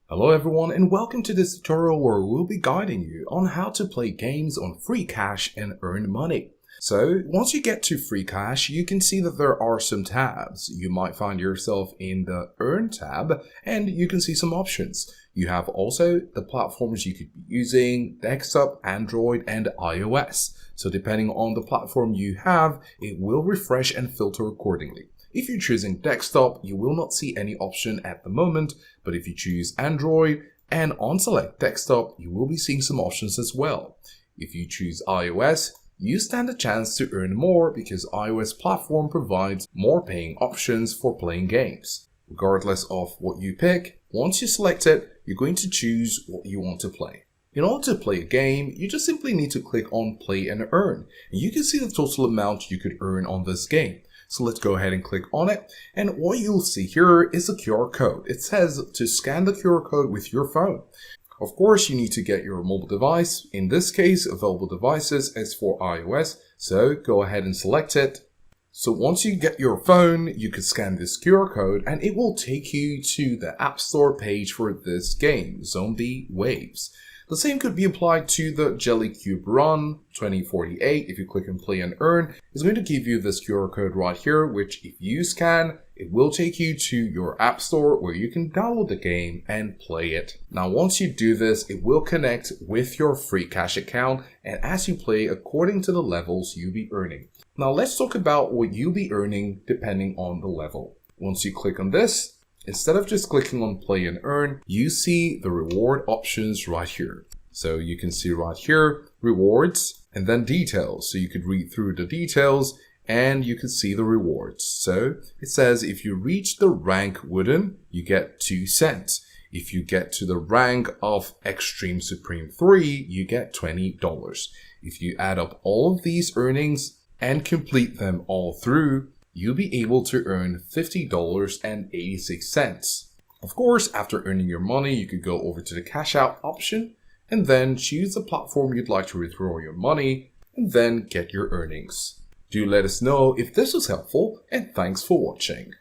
Hello everyone and welcome to this tutorial where we'll be guiding you on how to play games on FreeCash and earn money. So once you get to FreeCash, you can see that there are some tabs. You might find yourself in the Earn tab and you can see some options. You have also the platforms you could be using, desktop, Android and iOS. So depending on the platform you have, it will refresh and filter accordingly. If you're choosing desktop, you will not see any option at the moment, but if you choose Android and on select desktop, you will be seeing some options as well. If you choose iOS, you stand a chance to earn more because iOS platform provides more paying options for playing games. Regardless of what you pick, once you select it, you're going to choose what you want to play. In order to play a game, you just simply need to click on Play and Earn, and you can see the total amount you could earn on this game. So let's go ahead and click on it, and what you'll see here is a QR code. It says to scan the QR code with your phone. Of course, you need to get your mobile device. In this case, available devices is for iOS, so go ahead and select it. So once you get your phone, you can scan this QR code and it will take you to the App Store page for this game, Zombie Waves. The same could be applied to the Jelly Cube Run 2048. If you click on Play and Earn, it's going to give you this QR code right here, which if you scan, it will take you to your App Store where you can download the game and play it. Now, once you do this, it will connect with your FreeCash account, and as you play according to the levels you'll be earning. Now, let's talk about what you'll be earning depending on the level. Once you click on this, instead of just clicking on Play and Earn, you see the reward options right here. So you can see right here, rewards, and then details. So you could read through the details and you can see the rewards. So it says if you reach the rank Wooden, you get 2 cents. If you get to the rank of Extreme Supreme 3, you get $20. If you add up all of these earnings and complete them all through, you'll be able to earn $50.86. Of course, after earning your money, you could go over to the cash out option and then choose the platform you'd like to withdraw your money and then get your earnings. Do let us know if this was helpful, and thanks for watching.